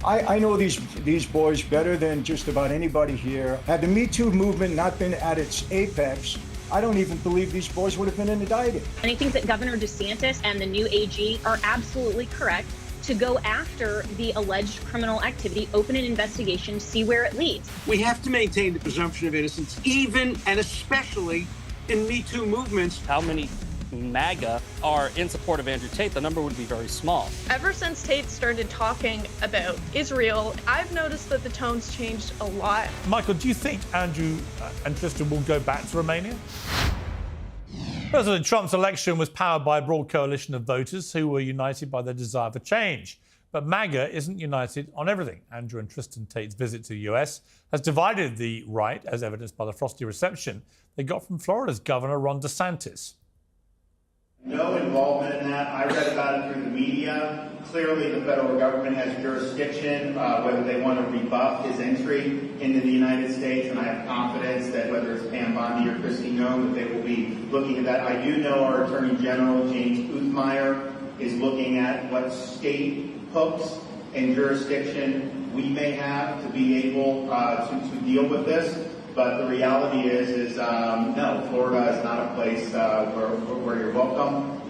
I know these boys better than just about anybody here. Had the Me Too movement not been at its apex, I don't even believe these boys would have been indicted. And I think that Governor DeSantis and the new AG are absolutely correct to go after the alleged criminal activity, open an investigation, see where it leads. We have to maintain the presumption of innocence, even and especially in Me Too movements. How many MAGA are in support of Andrew Tate? The number would be very small. Ever since Tate started talking about Israel, I've noticed that the tone's changed a lot. Michael, do you think Andrew and Tristan will go back to Romania? President Trump's election was powered by a broad coalition of voters who were united by their desire for change. But MAGA isn't united on everything. Andrew and Tristan Tate's visit to the US has divided the right, as evidenced by the frosty reception they got from Florida's Governor Ron DeSantis. No involvement in that. I read about it through the media. Clearly, the federal government has jurisdiction, whether they want to rebuff his entry into the United States, and I have confidence that whether it's Pam Bondi or Kristi Noem, that they will be looking at that. I do know our Attorney General, James Uthmeyer, is looking at what state hooks and jurisdiction we may have to be able to deal with this. But the reality is no, Florida is not a place where you're welcome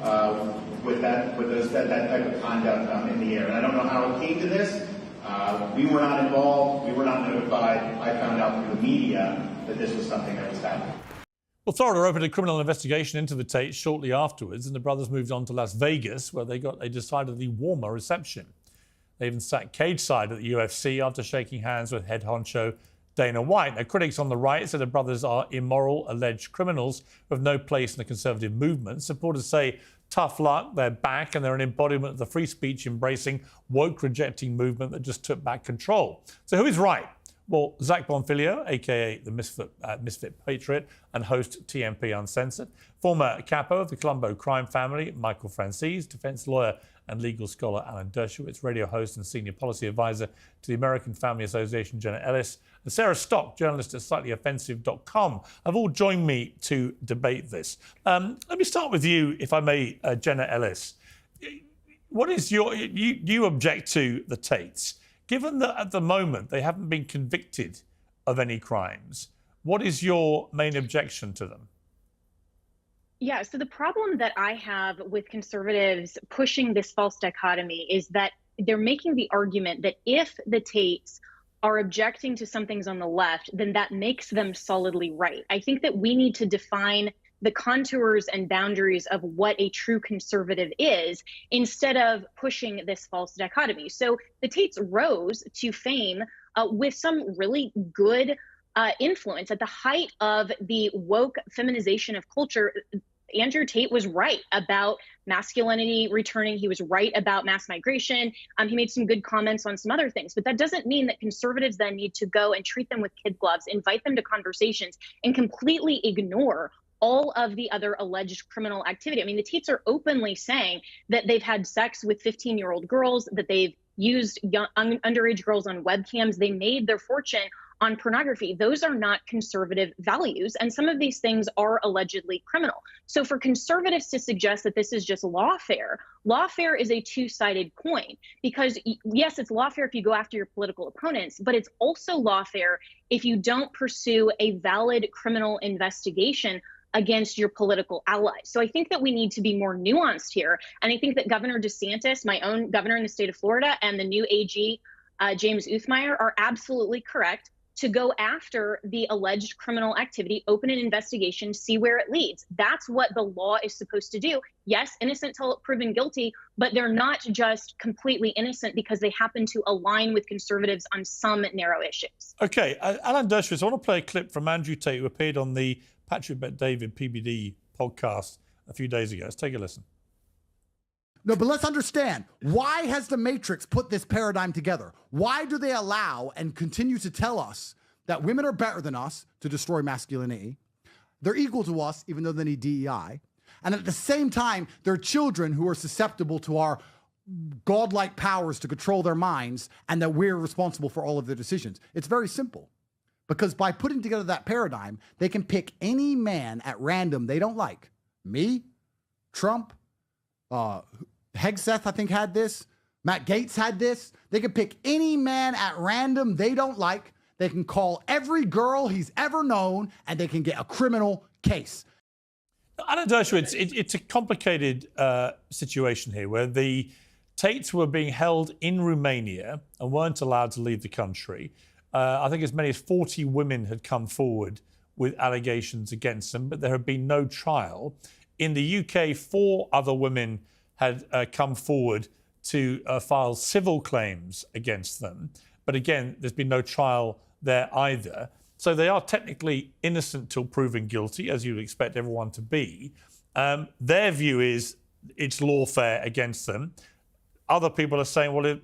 with that type of conduct in the air. And I don't know how it came to this. We were not involved. We were not notified. I found out through the media that this was something that was happening. Well, Florida opened a criminal investigation into the Tates shortly afterwards, and the brothers moved on to Las Vegas, where they got a decidedly warmer reception. They even sat cage-side at the UFC after shaking hands with head honcho Dana White. Now, critics on the right say the brothers are immoral, alleged criminals with no place in the conservative movement. Supporters say, tough luck, they're back, and they're an embodiment of the free speech embracing, woke rejecting movement that just took back control. So who is right? Well, Zack Bonfilio, a.k.a. the Misfit Patriot and host TMP Uncensored, former capo of the Colombo crime family, Michael Franzese, defense lawyer and legal scholar Alan Dershowitz, radio host and senior policy advisor to the American Family Association, Jenna Ellis, and Sarah Stock, journalist at slightyoffensive.com, have all joined me to debate this. Let me start with you, if I may, Jenna Ellis. What is you object to the Tates? Given that at the moment they haven't been convicted of any crimes, what is your main objection to them? Yeah, so the problem that I have with conservatives pushing this false dichotomy is that they're making the argument that if the Tates are objecting to some things on the left, then that makes them solidly right. I think that we need to define the contours and boundaries of what a true conservative is instead of pushing this false dichotomy. So the Tates rose to fame with some really good influence. At the height of the woke feminization of culture, Andrew Tate was right about masculinity returning. He was right about mass migration. He made some good comments on some other things, but that doesn't mean that conservatives then need to go and treat them with kid gloves, invite them to conversations, and completely ignore all of the other alleged criminal activity. I mean, the Tates are openly saying that they've had sex with 15-year-old girls, that they've used underage girls on webcams. They made their fortune on pornography. Those are not conservative values, and some of these things are allegedly criminal. So for conservatives to suggest that this is just lawfare is a two-sided coin, because yes, it's lawfare if you go after your political opponents, but it's also lawfare if you don't pursue a valid criminal investigation against your political allies. So I think that we need to be more nuanced here. And I think that Governor DeSantis, my own governor in the state of Florida, and the new AG, James Uthmeyer, are absolutely correct to go after the alleged criminal activity, open an investigation, see where it leads. That's what the law is supposed to do. Yes, innocent till proven guilty, but they're not just completely innocent because they happen to align with conservatives on some narrow issues. Okay, Alan Dershowitz, I want to play a clip from Andrew Tate, who appeared on the Patrick Bet David PBD podcast a few days ago. Let's take a listen. No, but let's understand, why has the Matrix put this paradigm together? Why do they allow and continue to tell us that women are better than us to destroy masculinity? They're equal to us, even though they need DEI. And at the same time, they're children who are susceptible to our godlike powers to control their minds, and that we're responsible for all of their decisions. It's very simple. Because by putting together that paradigm, they can pick any man at random they don't like. Me, Trump, Hegseth, I think, had this. Matt Gaetz had this. They can pick any man at random they don't like. They can call every girl he's ever known, and they can get a criminal case. Alan Dershowitz, it's a complicated situation here where the Tates were being held in Romania and weren't allowed to leave the country. I think as many as 40 women had come forward with allegations against them, but there had been no trial. In the UK, 4 other women had come forward to file civil claims against them. But again, there's been no trial there either. So they are technically innocent till proven guilty, as you'd expect everyone to be. Their view is it's lawfare against them. Other people are saying, well,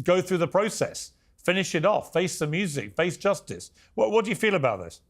go through the process, finish it off, face the music, face justice. What do you feel about this?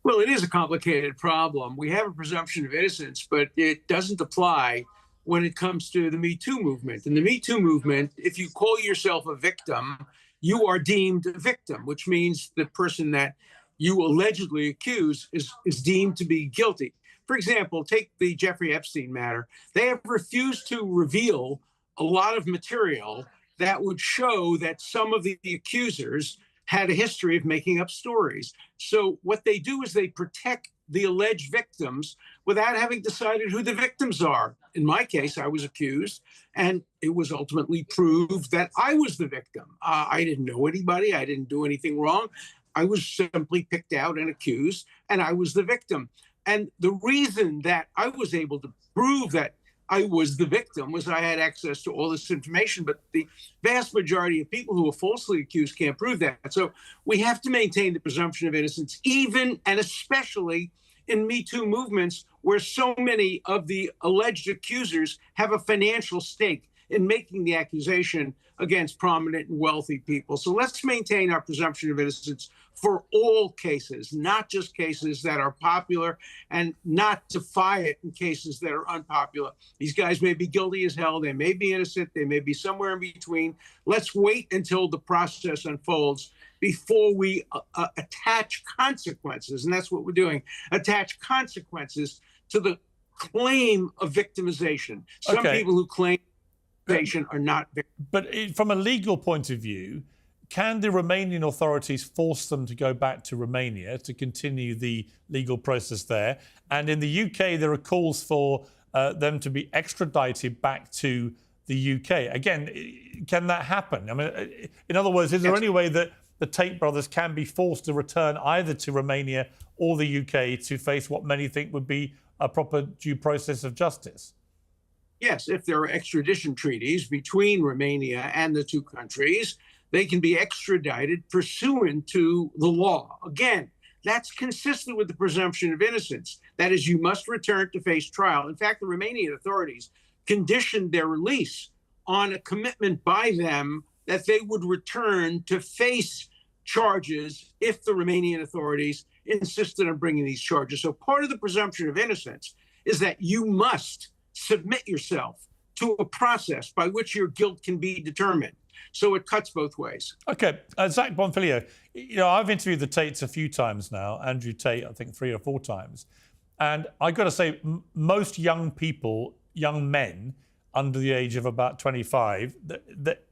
Well, it is a complicated problem. We have a presumption of innocence, but it doesn't apply when it comes to the Me Too movement. In the Me Too movement, if you call yourself a victim, you are deemed a victim, which means the person that you allegedly accuse is deemed to be guilty. For example, take the Jeffrey Epstein matter. They have refused to reveal a lot of material that would show that some of the accusers had a history of making up stories. So what they do is they protect the alleged victims without having decided who the victims are. In my case, I was accused, and it was ultimately proved that I was the victim. I didn't know anybody. I didn't do anything wrong. I was simply picked out and accused, and I was the victim. And the reason that I was able to prove that I was the victim was I had access to all this information, but the vast majority of people who are falsely accused can't prove that. So we have to maintain the presumption of innocence, even and especially in Me Too movements where so many of the alleged accusers have a financial stake in making the accusation against prominent and wealthy people. So let's maintain our presumption of innocence for all cases, not just cases that are popular, and not defy it in cases that are unpopular. These guys may be guilty as hell. They may be innocent. They may be somewhere in between. Let's wait until the process unfolds before we attach consequences. And that's what we're doing. Attach consequences to the claim of victimization. Some people who claim victimization are not victims. But from a legal point of view, can the Romanian authorities force them to go back to Romania to continue the legal process there? And in the UK, there are calls for them to be extradited back to the UK. Again, can that happen? I mean, in other words, is there any way that the Tate brothers can be forced to return either to Romania or the UK to face what many think would be a proper due process of justice? Yes, if there are extradition treaties between Romania and the two countries, they can be extradited pursuant to the law. Again, that's consistent with the presumption of innocence. That is, you must return to face trial. In fact, the Romanian authorities conditioned their release on a commitment by them that they would return to face charges if the Romanian authorities insisted on bringing these charges. So part of the presumption of innocence is that you must submit yourself to a process by which your guilt can be determined. So it cuts both ways. Okay, Zack Bonfilio, I've interviewed the Tates a few times now, Andrew Tate, I think 3 or 4 times. And I got to say, most young people, young men under the age of about 25,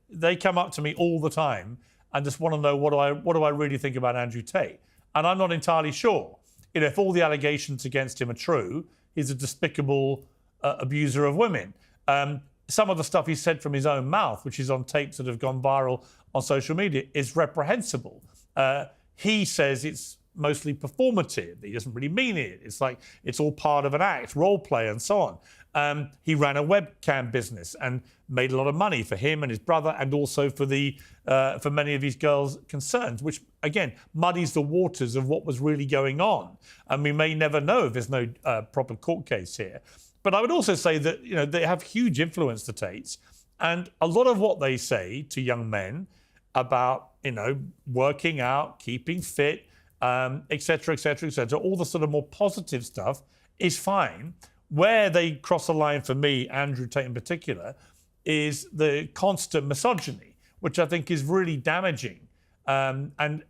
they come up to me all the time and just want to know what do I really think about Andrew Tate. And I'm not entirely sure. If all the allegations against him are true, he's a despicable abuser of women. Some of the stuff he said from his own mouth, which is on tapes that have gone viral on social media, is reprehensible. He says it's mostly performative. He doesn't really mean it. It's like it's all part of an act, role play, and so on. He ran a webcam business and made a lot of money for him and his brother, and also for for many of his girls concerned, which again muddies the waters of what was really going on. And we may never know if there's no proper court case here. But I would also say that they have huge influence, the Tates, and a lot of what they say to young men about working out, keeping fit, et cetera, all the sort of more positive stuff is fine. Where they cross the line for me, Andrew Tate in particular, is the constant misogyny, which I think is really damaging. And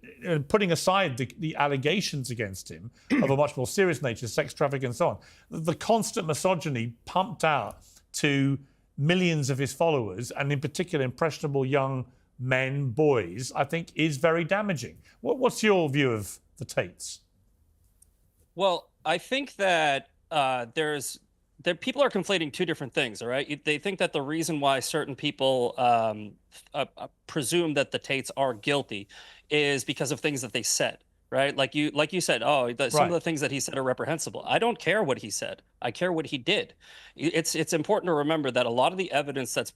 putting aside the allegations against him of a much more serious nature, sex trafficking and so on, the constant misogyny pumped out to millions of his followers, and in particular impressionable young men, boys, I think is very damaging. What's your view of the Tates? Well, I think that people are conflating two different things, all right? They think that the reason why certain people presume that the Tates are guilty is because of things that they said, right? Like you said, some of the things that he said are reprehensible. I don't care what he said. I care what he did. It's important to remember that a lot of the evidence that's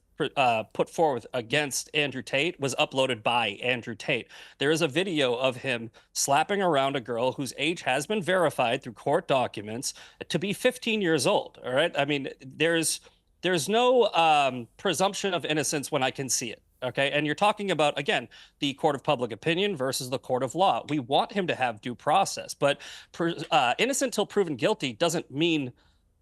put forth against Andrew Tate was uploaded by Andrew Tate. There is a video of him slapping around a girl whose age has been verified through court documents to be 15 years old. All right. I mean, there's no presumption of innocence when I can see it. Okay. And you're talking about, again, the court of public opinion versus the court of law. We want him to have due process, but innocent till proven guilty doesn't mean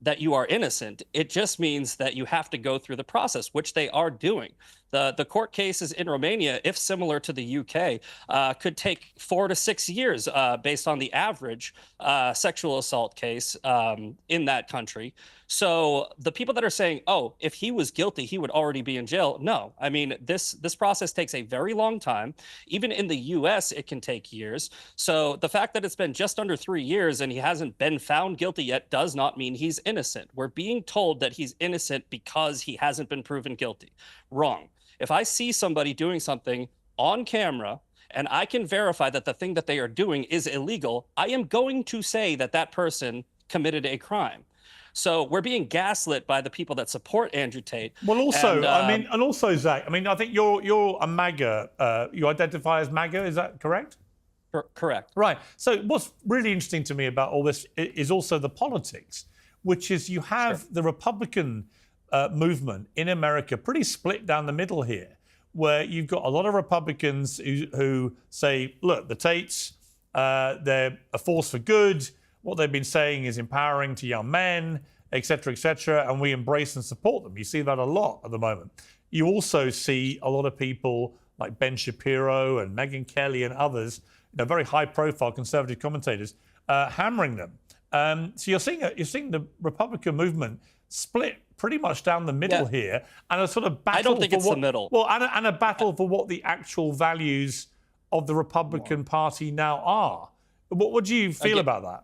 that you are innocent. It just means that you have to go through the process, which they are doing. The court cases in Romania, if similar to the UK, could take 4 to 6 years based on the average sexual assault case in that country. So the people that are saying, oh, if he was guilty, he would already be in jail. No, I mean, this process takes a very long time. Even in the US, it can take years. So the fact that it's been just under 3 years and he hasn't been found guilty yet does not mean he's innocent. We're being told that he's innocent because he hasn't been proven guilty. Wrong. If I see somebody doing something on camera and I can verify that the thing that they are doing is illegal, I am going to say that that person committed a crime. So we're being gaslit by the people that support Andrew Tate. Well, also, and also, Zack, I mean, I think you're a MAGA. You identify as MAGA, is that correct? Correct. Right. So what's really interesting to me about all this is also the politics, which is you have the Republican movement in America pretty split down the middle here, where you've got a lot of Republicans who say, look, the Tates, they're a force for good. What they've been saying is empowering to young men, et cetera, and we embrace and support them. You see that a lot at the moment. You also see a lot of people like Ben Shapiro and Megyn Kelly and others, very high-profile conservative commentators, hammering them. So you're seeing the Republican movement split pretty much down the middle here, and a sort of battle. I don't think it's the middle. Well, and a battle for what the actual values of the Republican Party now are. What do you feel about that?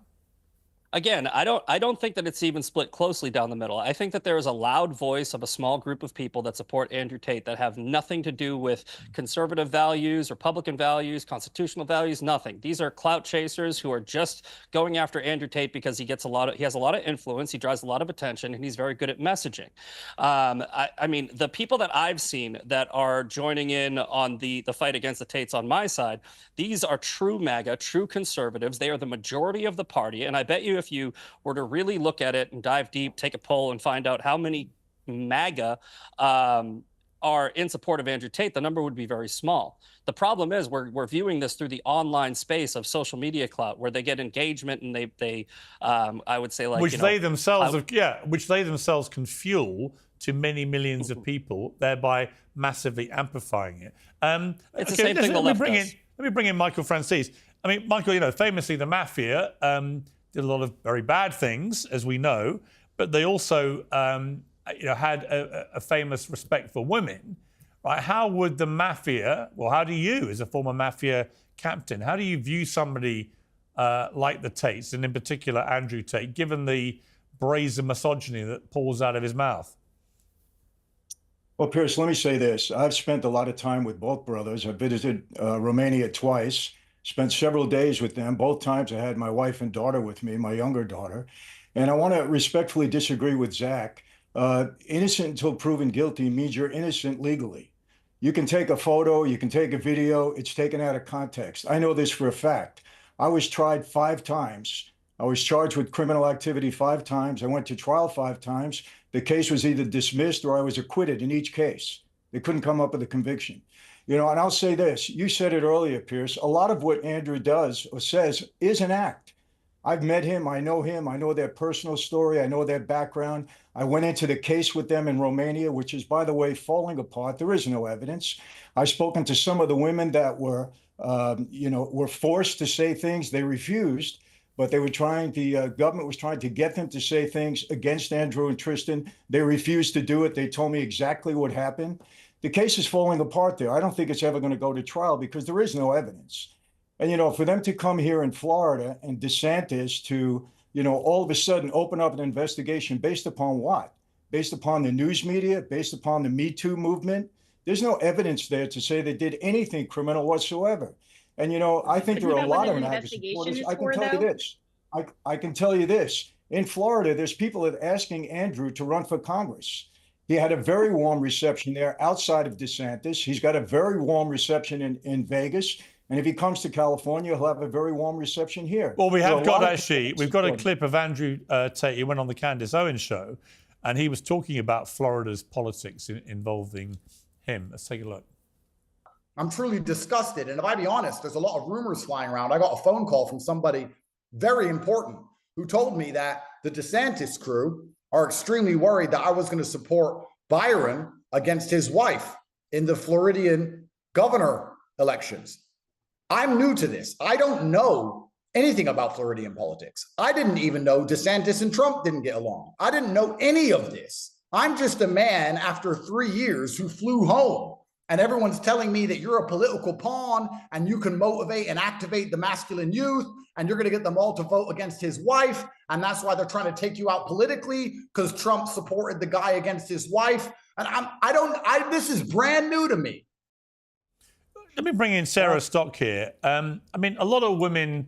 Again, I don't think that it's even split closely down the middle. I think that there is a loud voice of a small group of people that support Andrew Tate that have nothing to do with conservative values, Republican values, constitutional values, nothing. These are clout chasers who are just going after Andrew Tate because he has a lot of influence, he draws a lot of attention, and he's very good at messaging. I mean, the people that I've seen that are joining in on the fight against the Tates on my side, these are true MAGA, true conservatives. They are the majority of the party, and I bet you if you were to really look at it and dive deep, take a poll and find out how many MAGA are in support of Andrew Tate, the number would be very small. The problem is we're viewing this through the online space of social media clout, where they get engagement and they I would say, like, which they themselves can fuel to many millions of people, thereby massively amplifying it. It's the same thing the left does. Let me bring in Michael Franzese. I mean, Michael, famously the mafia did a lot of very bad things, as we know, but they also had a famous respect for women. Right? How would the mafia, well, how do you, as a former mafia captain, how do you view somebody like the Tates, and in particular Andrew Tate, given the brazen misogyny that pours out of his mouth? Well, Piers, let me say this. I've spent a lot of time with both brothers. I visited Romania twice, spent several days with them. Both times I had my wife and daughter with me, my younger daughter. And I want to respectfully disagree with Zack. Innocent until proven guilty means you're innocent legally. You can take a photo, you can take a video, it's taken out of context. I know this for a fact. I was tried 5 times. I was charged with criminal activity 5 times. I went to trial 5 times. The case was either dismissed or I was acquitted in each case. They couldn't come up with a conviction. And I'll say this, you said it earlier, Piers, a lot of what Andrew does or says is an act. I've met him, I know their personal story, I know their background. I went into the case with them in Romania, which is, by the way, falling apart. There is no evidence. I've spoken to some of the women that were forced to say things they refused. but they were trying, the government was trying to get them to say things against Andrew and Tristan. They refused to do it. They told me exactly what happened. The case is falling apart there. I don't think it's ever going to go to trial because there is no evidence. And, you know, for them to come here in Florida and DeSantis to, you know, all of a sudden open up an investigation based upon what? Based upon the news media, based upon the Me Too movement. There's no evidence there to say they did anything criminal whatsoever. And, you know, I think there are a lot of MAGA supporters. I can tell you this. I can tell you this. In Florida, there's people that are asking Andrew to run for Congress. He had a very warm reception there outside of DeSantis. He's got a very warm reception in Vegas. And if he comes to California, he'll have a very warm reception here. Well, we've got a clip of Andrew Tate. He went on the Candace Owens show, and he was talking about Florida's politics involving him. Let's take a look. I'm truly disgusted. And if I be honest, there's a lot of rumors flying around. I got a phone call from somebody very important who told me that the DeSantis crew are extremely worried that I was going to support Byron against his wife in the Floridian governor elections. I'm new to this. I don't know anything about Floridian politics. I didn't even know DeSantis and Trump didn't get along. I didn't know any of this. I'm just a man after 3 years who flew home, and everyone's telling me that you're a political pawn and you can motivate and activate the masculine youth and you're going to get them all to vote against his wife. And that's why they're trying to take you out politically because Trump supported the guy against his wife. And this is brand new to me. Let me bring in Sarah Stock here. I mean, a lot of women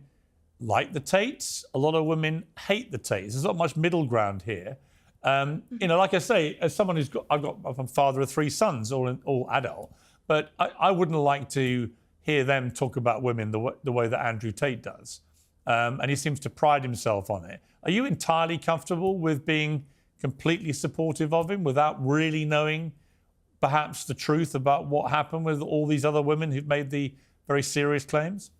like the Tates. A lot of women hate the Tates. There's not much middle ground here. You know, like I say, as someone I'm a father of 3 sons, all adult, but I wouldn't like to hear them talk about women the way that Andrew Tate does. And he seems to pride himself on it. Are you entirely comfortable with being completely supportive of him without really knowing perhaps the truth about what happened with all these other women who've made the very serious claims?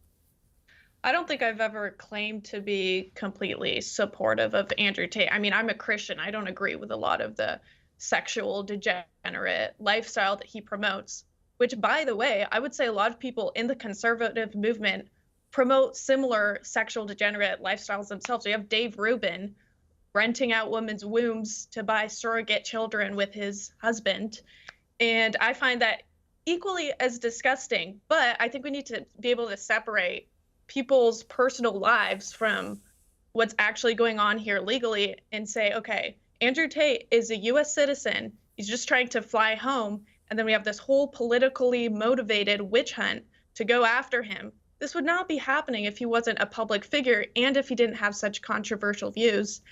I don't think I've ever claimed to be completely supportive of Andrew Tate. I mean, I'm a Christian. I don't agree with a lot of the sexual degenerate lifestyle that he promotes, which, by the way, I would say a lot of people in the conservative movement promote similar sexual degenerate lifestyles themselves. You have Dave Rubin renting out women's wombs to buy surrogate children with his husband. And I find that equally as disgusting, but I think we need to be able to separate people's personal lives from what's actually going on here legally and say, okay, Andrew Tate is a US citizen. He's just trying to fly home. And then we have this whole politically motivated witch hunt to go after him. This would not be happening if he wasn't a public figure and if he didn't have such controversial views.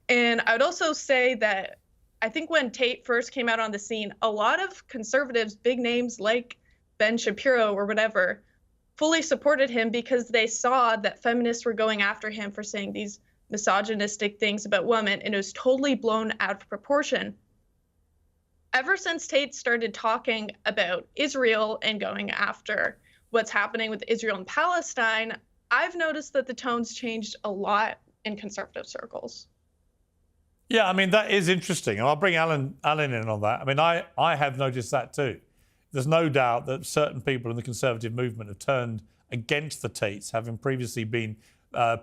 And I would also say that I think when Tate first came out on the scene, a lot of conservatives, big names like Ben Shapiro or whatever, fully supported him because they saw that feminists were going after him for saying these misogynistic things about women, and it was totally blown out of proportion. Ever since Tate started talking about Israel and going after what's happening with Israel and Palestine, I've noticed that the tone's changed a lot in conservative circles. Yeah, I mean, that is interesting. And I'll bring Alan in on that. I mean, I have noticed that too. There's no doubt that certain people in the conservative movement have turned against the Tates, having previously been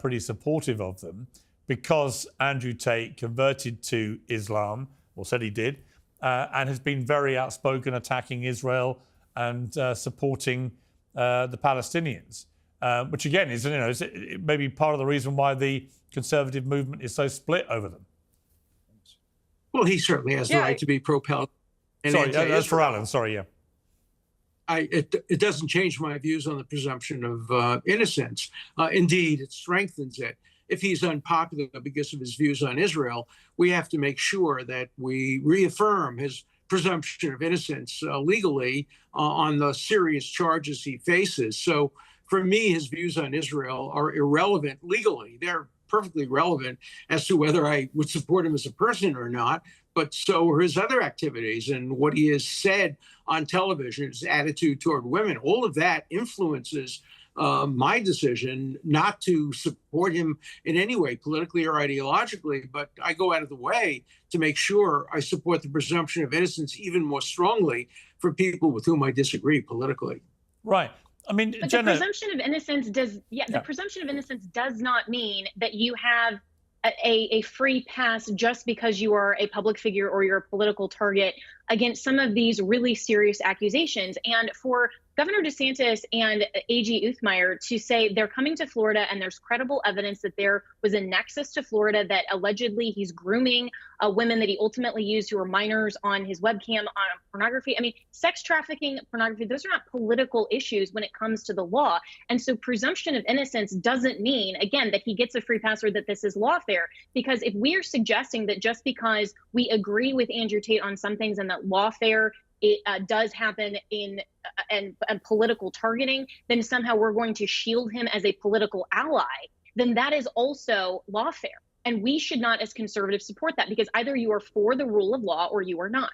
pretty supportive of them, because Andrew Tate converted to Islam, or said he did, and has been very outspoken attacking Israel and supporting the Palestinians, which again is, you know, is maybe part of the reason why the conservative movement is so split over them. Well, he certainly has the right to be pro-Palestinian. Sorry, that's for Alan. Sorry, yeah. It doesn't change my views on the presumption of innocence. Indeed, it strengthens it. If he's unpopular because of his views on Israel, we have to make sure that we reaffirm his presumption of innocence legally on the serious charges he faces. So for me, his views on Israel are irrelevant legally. They're perfectly relevant as to whether I would support him as a person or not, but so are his other activities and what he has said on television, his attitude toward women. All of that influences my decision not to support him in any way, politically or ideologically, but I go out of the way to make sure I support the presumption of innocence even more strongly for people with whom I disagree politically. Right. I mean, but Jenna, the presumption of innocence the presumption of innocence does not mean that you have a free pass just because you are a public figure or you're a political target against some of these really serious accusations. And for Governor DeSantis and AG Uthmeier to say they're coming to Florida and there's credible evidence that there was a nexus to Florida, that allegedly he's grooming women that he ultimately used who were minors on his webcam on pornography. I mean, sex trafficking, pornography, those are not political issues when it comes to the law. And so presumption of innocence doesn't mean, again, that he gets a free pass or that this is lawfare. Because if we are suggesting that just because we agree with Andrew Tate on some things and that lawfare does happen in and political targeting, then somehow we're going to shield him as a political ally, then that is also lawfare. And we should not, as conservatives, support that, because either you are for the rule of law or you are not.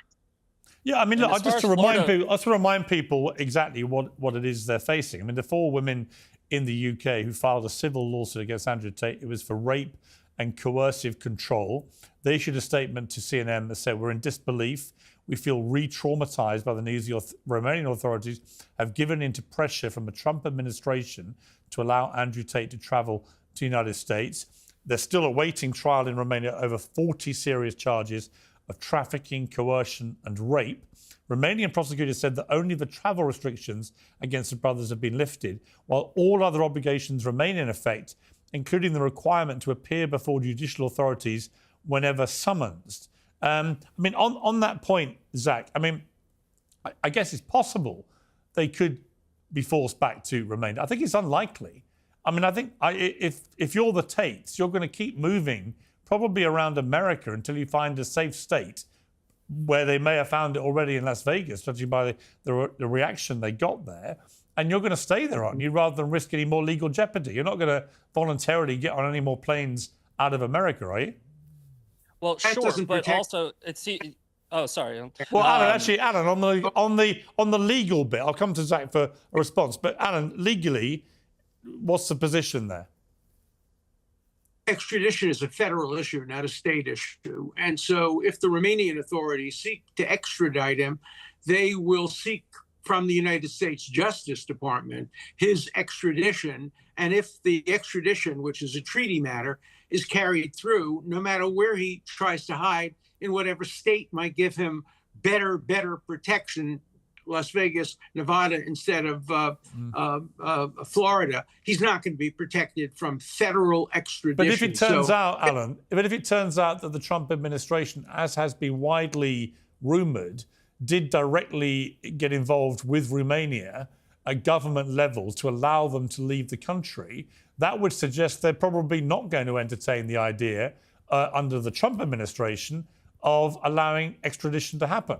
Yeah, I mean, look, just to remind people exactly what it is they're facing. I mean, the 4 women in the UK who filed a civil lawsuit against Andrew Tate, it was for rape and coercive control. They issued a statement to CNN that said, "We're in disbelief. We feel re-traumatized by the news the Romanian authorities have given into pressure from the Trump administration to allow Andrew Tate to travel to the United States. They're still awaiting trial in Romania over 40 serious charges of trafficking, coercion, and rape. Romanian prosecutors said that only the travel restrictions against the brothers have been lifted, while all other obligations remain in effect, including the requirement to appear before judicial authorities whenever summoned." I mean, on that point, Zack, I mean, I guess it's possible they could be forced back to Romania. I think it's unlikely. I mean, I think if you're the Tates, you're going to keep moving probably around America until you find a safe state, where they may have found it already in Las Vegas, judging by the reaction they got there. And you're going to stay there, aren't you, rather than risk any more legal jeopardy? You're not going to voluntarily get on any more planes out of America, are you? Well, sure, but also it's. Oh, sorry. Well, Alan, on the legal bit, I'll come to Zack for a response. But Alan, legally, what's the position there? Extradition is a federal issue, not a state issue. And so if the Romanian authorities seek to extradite him, they will seek from the United States Justice Department his extradition. And if the extradition, which is a treaty matter, is carried through, no matter where he tries to hide, in whatever state might give him better protection, Las Vegas, Nevada, instead of Florida, he's not going to be protected from federal extradition. But if it turns out, Alan, if it turns out that the Trump administration, as has been widely rumored, did directly get involved with Romania at government levels to allow them to leave the country, that would suggest they're probably not going to entertain the idea under the Trump administration of allowing extradition to happen.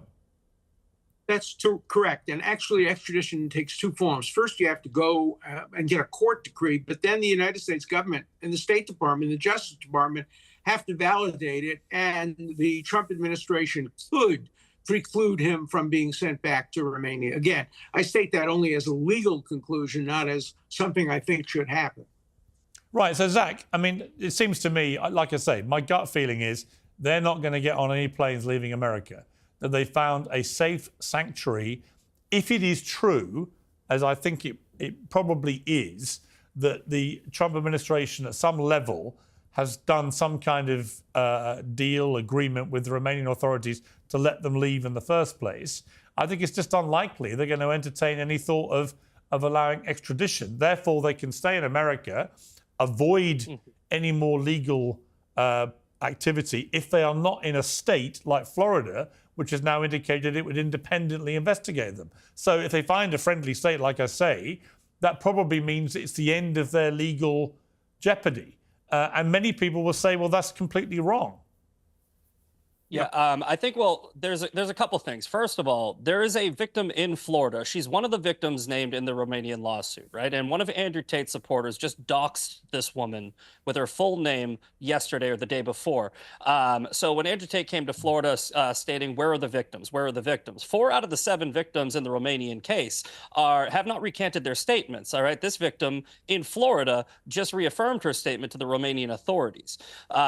That's correct. And actually, extradition takes 2 forms. First, you have to go and get a court decree, but then the United States government and the State Department, the Justice Department have to validate it, and the Trump administration could preclude him from being sent back to Romania. Again, I state that only as a legal conclusion, not as something I think should happen. Right. So, Zack, I mean, it seems to me, like I say, my gut feeling is they're not going to get on any planes leaving America, that they found a safe sanctuary. If it is true, as I think it probably is, that the Trump administration at some level has done some kind of deal, agreement with the Romanian authorities to let them leave in the first place, I think it's just unlikely they're going to entertain any thought of allowing extradition. Therefore, they can stay in America, avoid any more legal activity if they are not in a state like Florida, which has now indicated it would independently investigate them. So if they find a friendly state, like I say, that probably means it's the end of their legal jeopardy. And many people will say, well, that's completely wrong. Yeah, I think, well, there's a couple things. First of all, there is a victim in Florida. She's one of the victims named in the Romanian lawsuit, right? And one of Andrew Tate's supporters just doxed this woman with her full name yesterday or the day before. So when Andrew Tate came to Florida stating, where are the victims? Where are the victims? 4 out of the 7 victims in the Romanian case have not recanted their statements, all right? This victim in Florida just reaffirmed her statement to the Romanian authorities.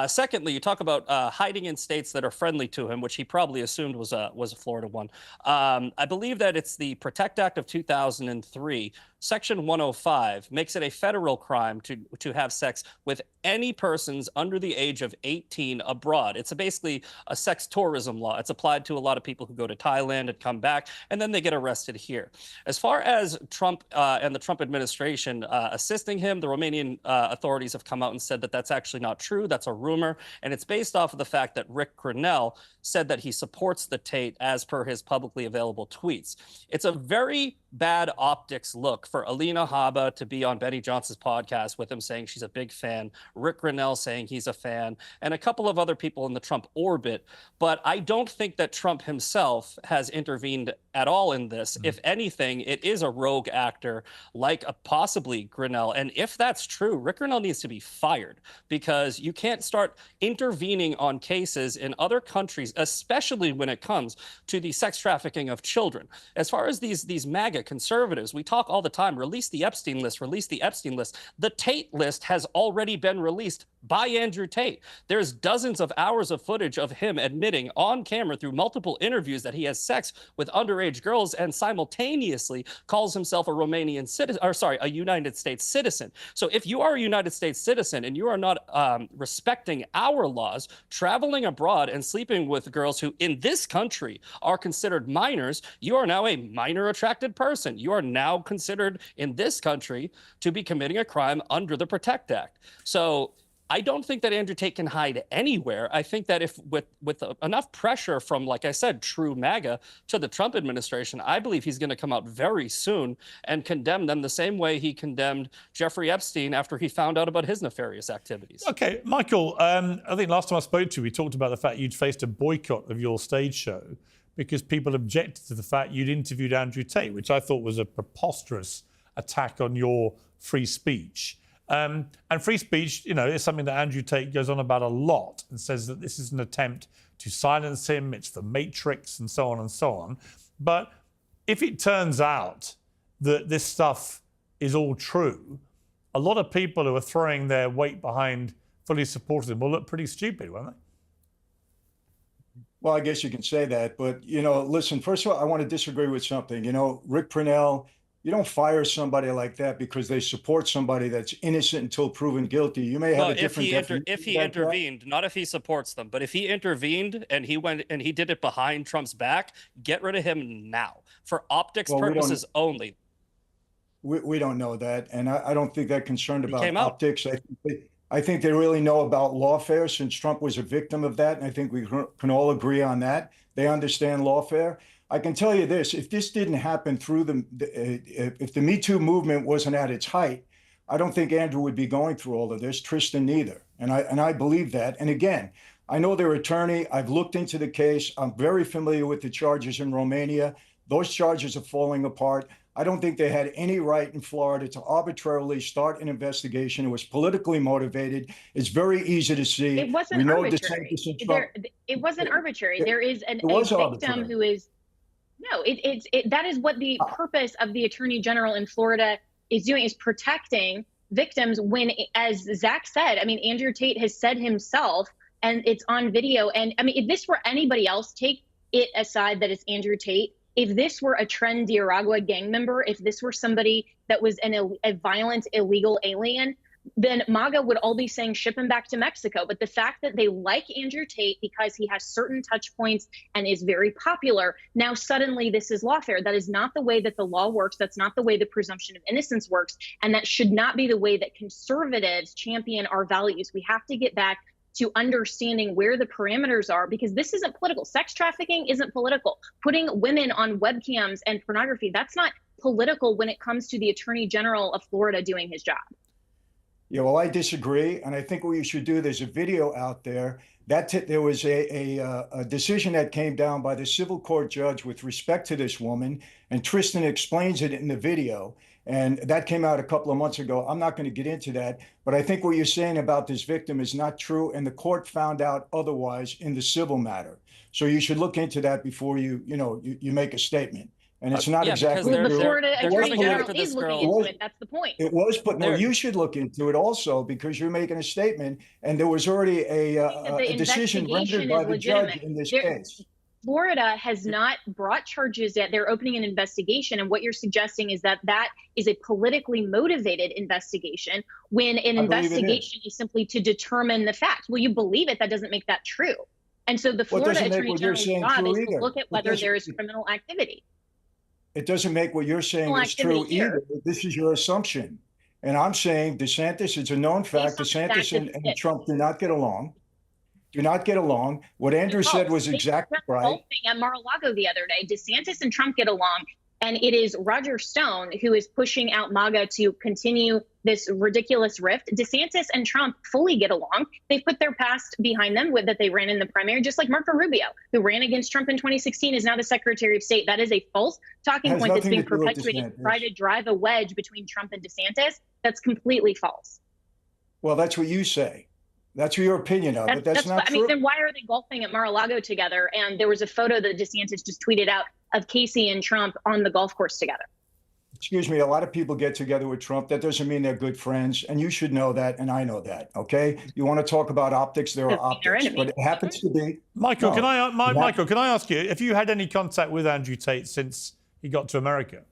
Secondly, you talk about hiding in states that are friendly friendly to him, which he probably assumed was a Florida one. I believe that it's the Protect Act of 2003. Section 105 makes it a federal crime to have sex with any persons under the age of 18 abroad. It's basically a sex tourism law. It's applied to a lot of people who go to Thailand and come back, and then they get arrested here. As far as Trump and the Trump administration assisting him, the Romanian authorities have come out and said that that's actually not true. That's a rumor, and it's based off of the fact that Rick Grinnell said that he supports the Tate as per his publicly available tweets. It's a very bad optics look for Alina Habba to be on Benny Johnson's podcast with him saying she's a big fan, Rick Grinnell saying he's a fan, and a couple of other people in the Trump orbit. But I don't think that Trump himself has intervened at all in this. If anything, it is a rogue actor like possibly Grinnell. And if that's true, Rick Grinnell needs to be fired, because you can't start intervening on cases in other countries, especially when it comes to the sex trafficking of children. As far as these MAGA conservatives, we talk all the time, release the Epstein list, release the Epstein list. The Tate list has already been released by Andrew Tate. There's dozens of hours of footage of him admitting on camera through multiple interviews that he has sex with underage girls and simultaneously calls himself a Romanian citizen, or sorry, a United States citizen. So if you are a United States citizen and you are not respecting our laws, traveling abroad and sleeping with girls who in this country are considered minors, you are now a minor attracted person. You are now considered in this country to be committing a crime under the Protect Act. So I don't think that Andrew Tate can hide anywhere. I think that if with enough pressure from, like I said, true MAGA to the Trump administration, I believe he's going to come out very soon and condemn them the same way he condemned Jeffrey Epstein after he found out about his nefarious activities. Okay, Michael, I think last time I spoke to you, we talked about the fact you'd faced a boycott of your stage show because people objected to the fact you'd interviewed Andrew Tate, which I thought was a preposterous attack on your free speech. And free speech, you know, is something that Andrew Tate goes on about a lot and says that this is an attempt to silence him, it's the Matrix and so on and so on. But if it turns out that this stuff is all true, a lot of people who are throwing their weight behind fully supporting him will look pretty stupid, won't they? Well, I guess you can say that. But, you know, listen, first of all, I want to disagree with something. You know, Rick Grinnell, you don't fire somebody like that because they support somebody that's innocent until proven guilty. You may have a different definition. If he intervened, not if he supports them, but if he intervened and he went and he did it behind Trump's back, get rid of him now for optics purposes only. We don't know that, and I don't think they're concerned about optics. I think they really know about lawfare, since Trump was a victim of that, and I think we can all agree on that. They understand lawfare. I can tell you this: if this didn't happen through if the Me Too movement wasn't at its height, I don't think Andrew would be going through all of this. Tristan neither, and I believe that. And again, I know their attorney. I've looked into the case. I'm very familiar with the charges in Romania. Those charges are falling apart. I don't think they had any right in Florida to arbitrarily start an investigation. It was politically motivated. It's very easy to see. It wasn't arbitrary. It wasn't arbitrary. There is a victim who is. No, that is what the purpose of the Attorney General in Florida is doing, is protecting victims when, as Zack said, I mean, Andrew Tate has said himself, and it's on video. And I mean, if this were anybody else, take it aside that it's Andrew Tate. If this were a Tren Diaragua gang member, if this were somebody that was a violent, illegal alien, then MAGA would all be saying ship him back to Mexico. But the fact that they like Andrew Tate because he has certain touch points and is very popular, now suddenly this is lawfare. That is not the way that the law works. That's not the way the presumption of innocence works. And that should not be the way that conservatives champion our values. We have to get back to understanding where the parameters are, because this isn't political. Sex trafficking isn't political. Putting women on webcams and pornography, that's not political when it comes to the Attorney General of Florida doing his job. Yeah, well, I disagree, and I think what you should do, there's a video out there that there was a decision that came down by the civil court judge with respect to this woman, and Tristan explains it in the video, and that came out a couple of months ago. I'm not going to get into that, but I think what you're saying about this victim is not true, and the court found out otherwise in the civil matter. So you should look into that before you make a statement. And it's not yeah, because exactly Well, the true. Florida they're Attorney coming General after this is girl. looking into it. That's the point. It was, but no, There- you should look into it also because you're making a statement, and there was already a decision rendered by the judge in this case. Florida has not brought charges yet. They're opening an investigation. And what you're suggesting is that that is a politically motivated investigation when an investigation is simply to determine the fact. Well, you believe it. That doesn't make that true. And so the Florida Attorney General's job is to look at whether there is criminal activity. It doesn't make what you're saying is true either. This is your assumption. And I'm saying DeSantis, it's a known fact. DeSantis and Trump do not get along. Do not get along. What Andrew said was exactly right. At Mar-a-Lago the other day, DeSantis and Trump get along, and it is Roger Stone who is pushing out MAGA to continue this ridiculous rift. DeSantis and Trump fully get along. They've put their past behind them with that they ran in the primary, just like Marco Rubio, who ran against Trump in 2016, is now the Secretary of State. That is a false talking point that's being perpetuated to try to drive a wedge between Trump and DeSantis. That's completely false. Well, that's what you say. That's your opinion of it. That's not true. I mean, then why are they golfing at Mar-a-Lago together? And there was a photo that DeSantis just tweeted out of Casey and Trump on the golf course together. Excuse me, a lot of people get together with Trump. That doesn't mean they're good friends. And you should know that. And I know that. Okay. You want to talk about optics? There are optics, but it happens to be. Michael, can I ask you, have you had any contact with Andrew Tate since he got to America?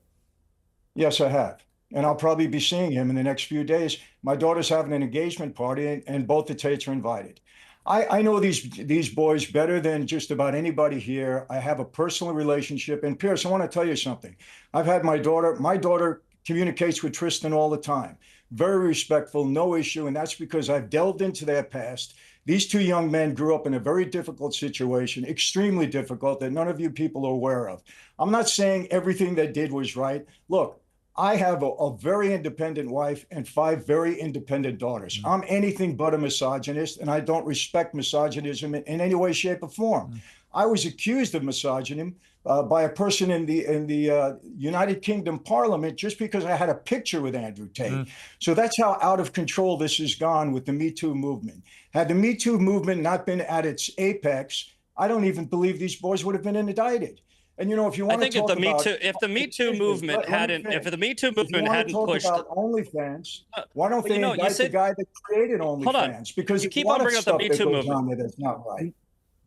Yes, I have. And I'll probably be seeing him in the next few days. My daughter's having an engagement party, and both the Tates are invited. I know these boys better than just about anybody here. I have a personal relationship. And Piers, I want to tell you something. I've had my daughter communicates with Tristan all the time. Very respectful, no issue. And that's because I've delved into their past. These two young men grew up in a very difficult situation, extremely difficult, that none of you people are aware of. I'm not saying everything they did was right. Look, I have a very independent wife and 5 very independent daughters. I'm anything but a misogynist, and I don't respect misogynism in any way, shape, or form. I was accused of misogyny by a person in the United Kingdom Parliament just because I had a picture with Andrew Tate. So that's how out of control this has gone with the Me Too movement. Had the Me Too movement not been at its apex, I don't even believe these boys would have been indicted. And, you know, if you want to talk about, if the Me Too movement hadn't pushed OnlyFans, why don't they indict the guy that created OnlyFans? Because you keep on bringing up the Me Too movement. That's not right.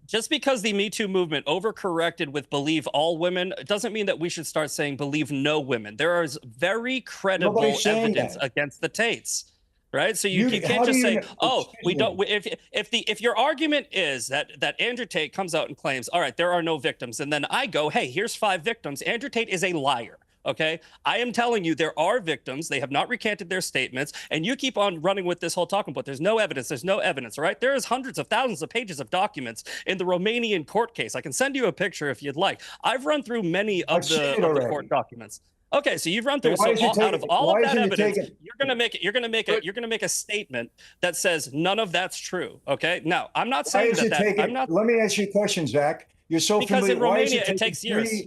Just because the Me Too movement overcorrected with believe all women doesn't mean that we should start saying believe no women. There is very credible evidence against the Tates. Right, so you can't just say, "Oh, we don't." If your argument is that Andrew Tate comes out and claims, "All right, there are no victims," and then I go, "Hey, here's 5 victims." Andrew Tate is a liar. Okay, I am telling you there are victims. They have not recanted their statements, and you keep on running with this whole talking point. There's no evidence. There's no evidence. All right, there is hundreds of thousands of pages of documents in the Romanian court case. I can send you a picture if you'd like. I've run through many of the court documents. Okay, so you've run through out of all of that evidence, you're gonna make a statement that says none of that's true. Okay, now I'm not saying that. Let me ask you a question, Zach. You're so because familiar. In Romania it takes years.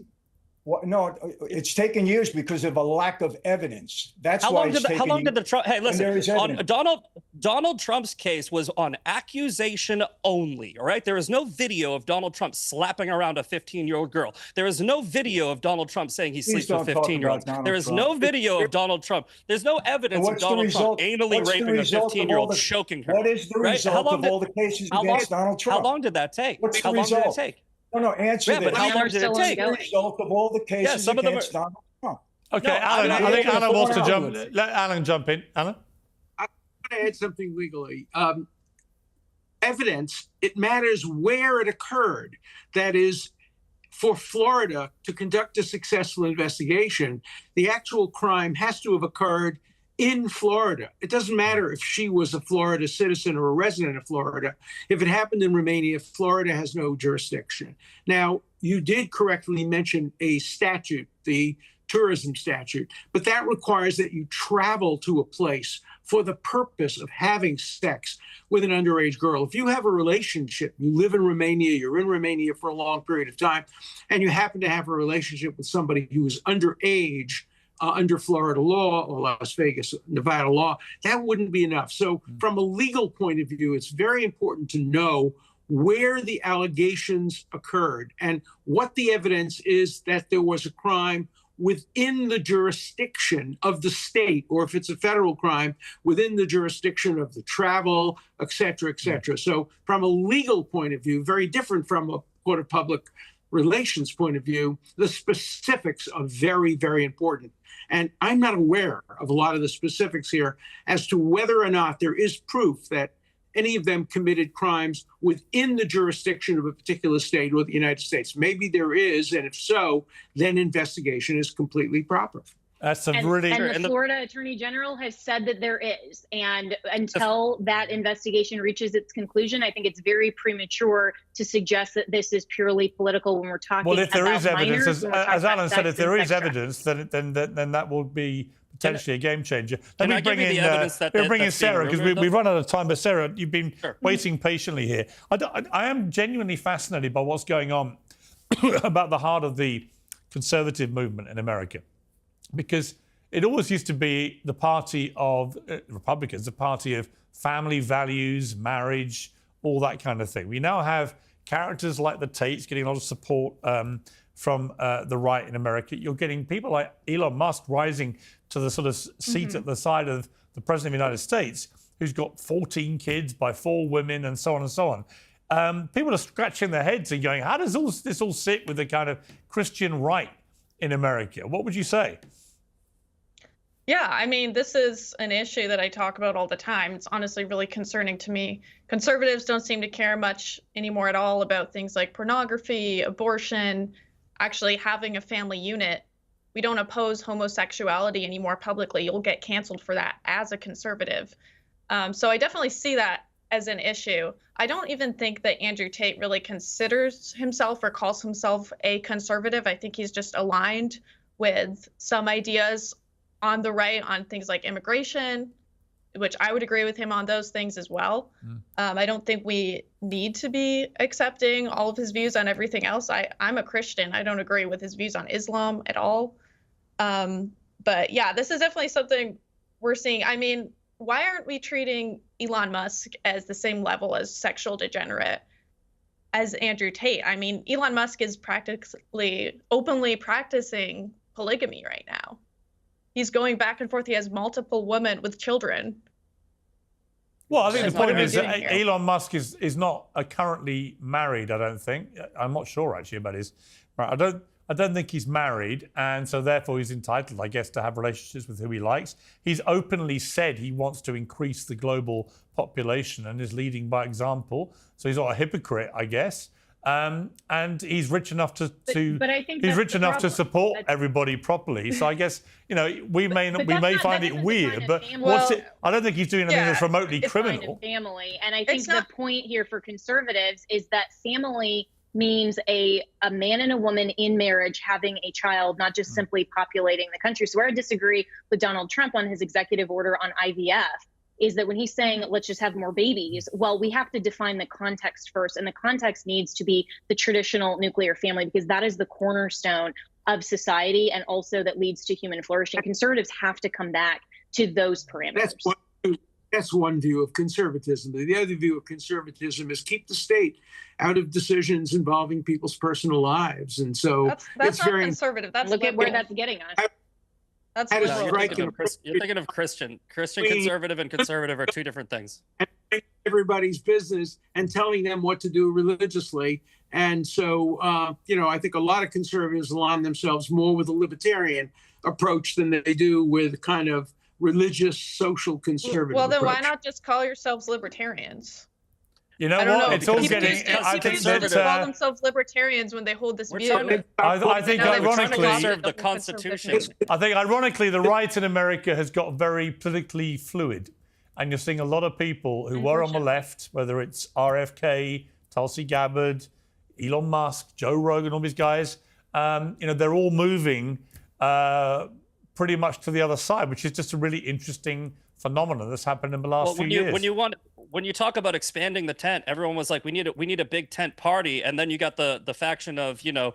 No, it's taken years because of a lack of evidence. That's how long did the Trump? Hey, listen. On Donald Trump's case was on accusation only. All right, there is no video of Donald Trump slapping around a 15-year-old girl. There is no video of Donald Trump saying he sleeps with 15-year-olds. There is no video of Donald Trump. There's no evidence of Donald Trump anally raping a 15-year-old, choking her. What is the result of all the cases against Donald Trump? How long did that take? What's the result? Long did it take? No, answer this. But how long did it take? The result of all the cases against Donald Trump. Okay, Alan, I think Alan wants to jump. Let Alan jump in. Alan? I want to add something legally. Evidence, it matters where it occurred. That is, for Florida to conduct a successful investigation, the actual crime has to have occurred in Florida. It doesn't matter if she was a Florida citizen or a resident of Florida. If it happened in Romania, Florida has no jurisdiction. Now, you did correctly mention a statute, the tourism statute, but that requires that you travel to a place for the purpose of having sex with an underage girl. If you have a relationship, you live in Romania, you're in Romania for a long period of time, and you happen to have a relationship with somebody who is underage, under Florida law or Las Vegas, Nevada law, that wouldn't be enough. So from a legal point of view, it's very important to know where the allegations occurred and what the evidence is that there was a crime within the jurisdiction of the state, or if it's a federal crime, within the jurisdiction of the travel, et cetera, et cetera. So from a legal point of view, very different from a court of public relations point of view, the specifics are very, very important. And I'm not aware of a lot of the specifics here as to whether or not there is proof that any of them committed crimes within the jurisdiction of a particular state or the United States. Maybe there is, and if so, then investigation is completely proper. That's a And the Florida Attorney General has said that there is. And until that investigation reaches its conclusion, I think it's very premature to suggest that this is purely political when we're talking about minors. Well, if there is evidence, as Alan said, if there is sex evidence, then that will be potentially a game changer. Let me bring in Sarah, because we've run out of time. But Sarah, you've been waiting patiently here. I am genuinely fascinated by what's going on about the heart of the conservative movement in America, because it always used to be the party of Republicans, the party of family values, marriage, all that kind of thing. We now have characters like the Tates getting a lot of support from the right in America. You're getting people like Elon Musk rising to the sort of seat at the side of the President of the United States, who's got 14 kids by 4 women and so on and so on. People are scratching their heads and going, how does this all sit with the kind of Christian right in America? What would you say? Yeah, I mean, this is an issue that I talk about all the time. It's honestly really concerning to me. Conservatives don't seem to care much anymore at all about things like pornography, abortion, actually having a family unit. We don't oppose homosexuality anymore publicly. You'll get canceled for that as a conservative. So I definitely see that as an issue. I don't even think that Andrew Tate really considers himself or calls himself a conservative. I think he's just aligned with some ideas on the right on things like immigration, which I would agree with him on those things as well. I don't think we need to be accepting all of his views on everything else. I'm a Christian. I don't agree with his views on Islam at all. But yeah, this is definitely something we're seeing. I mean, why aren't we treating Elon Musk as the same level as sexual degenerate as Andrew Tate? I mean, Elon Musk is practically openly practicing polygamy right now. He's going back and forth. He has multiple women with children. Well, I think the point is that Elon Musk is not currently married, I don't think. I'm not sure, actually, about his... I don't think he's married, and so therefore he's entitled, I guess, to have relationships with who he likes. He's openly said he wants to increase the global population and is leading by example. So he's not a hypocrite, I guess. And he's rich enough to support everybody properly. So I guess, you know, we may find it weird, but I don't think he's doing anything that's remotely criminal. Family, and I think the point here for conservatives is that family means a man and a woman in marriage having a child, not just simply populating the country. So where I disagree with Donald Trump on his executive order on IVF is that when he's saying, let's just have more babies, well, we have to define the context first. And the context needs to be the traditional nuclear family, because that is the cornerstone of society and also that leads to human flourishing. Conservatives have to come back to those parameters. That's one view of conservatism. The other view of conservatism is keep the state out of decisions involving people's personal lives. And so that's not very conservative. That's look at where that's getting us. That's you're thinking of Christian conservative and conservative are two different things. Everybody's business and telling them what to do religiously. And so, you know, I think a lot of conservatives align themselves more with a libertarian approach than they do with kind of religious, social conservative Well, then approach. why not just call yourselves libertarians? You know what? It's all people getting. I think that call themselves libertarians when they hold this view. I think ironically, serve the Constitution. I think ironically, the right in America has got very politically fluid, and you're seeing a lot of people who were on the left, whether it's RFK, Tulsi Gabbard, Elon Musk, Joe Rogan, all these guys. You know, they're all moving pretty much to the other side, which is just a really interesting phenomenon that's happened in the last few years. When you talk about expanding the tent, everyone was like, we need a big tent party, and then you got the faction of, you know,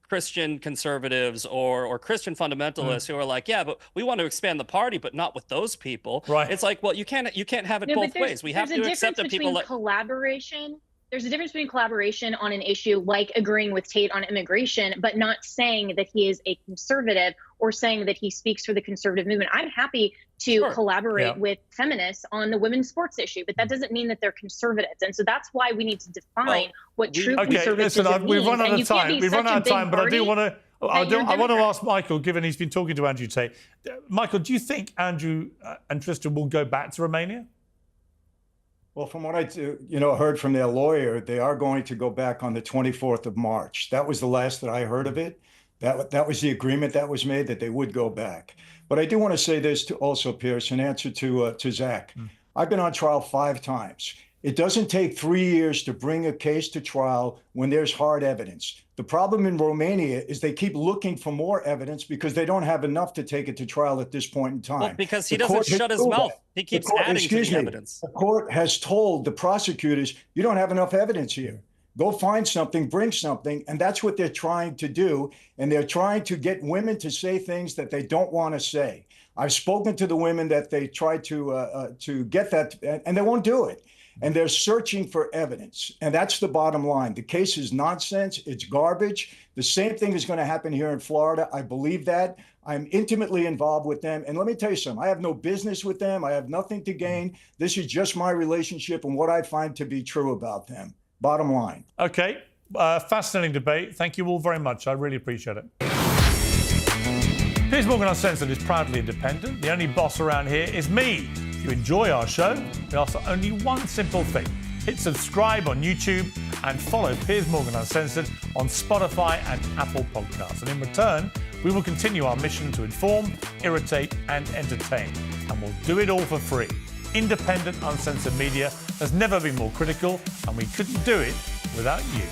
Christian conservatives or Christian fundamentalists who are like, yeah, but we want to expand the party, but not with those people. Right. It's like, well, you can't have it both ways. We have to accept that people collaboration There's a difference between collaboration on an issue like agreeing with Tate on immigration, but not saying that he is a conservative or saying that he speaks for the conservative movement. I'm happy to collaborate with feminists on the women's sports issue, but that doesn't mean that they're conservatives. And so that's why we need to define what true conservatism means. We've run out of time. We've run out of time, but I do want to. I want to ask Michael, given he's been talking to Andrew Tate. Michael, do you think Andrew and Tristan will go back to Romania? Well, from what I heard from their lawyer, they are going to go back on the 24th of March. That was the last that I heard of it. That was the agreement that was made, that they would go back. But I do want to say this also, Piers, in answer to Zack. I've been on trial 5 times. It doesn't take 3 years to bring a case to trial when there's hard evidence. The problem in Romania is they keep looking for more evidence because they don't have enough to take it to trial at this point in time. Well, because he doesn't shut his mouth. He keeps adding to the evidence. The court has told the prosecutors, you don't have enough evidence here. Go find something, bring something. And that's what they're trying to do. And they're trying to get women to say things that they don't want to say. I've spoken to the women that they tried to get that, and they won't do it. And they're searching for evidence. And that's the bottom line. The case is nonsense. It's garbage. The same thing is going to happen here in Florida. I believe that. I'm intimately involved with them. And let me tell you something. I have no business with them. I have nothing to gain. This is just my relationship and what I find to be true about them. Bottom line. Okay. Fascinating debate. Thank you all very much. I really appreciate it. Piers Morgan Uncensored is proudly independent. The only boss around here is me. If you enjoy our show, we ask for only one simple thing. Hit subscribe on YouTube and follow Piers Morgan Uncensored on Spotify and Apple Podcasts. And in return, we will continue our mission to inform, irritate and entertain. And we'll do it all for free. Independent, uncensored media has never been more critical, and we couldn't do it without you.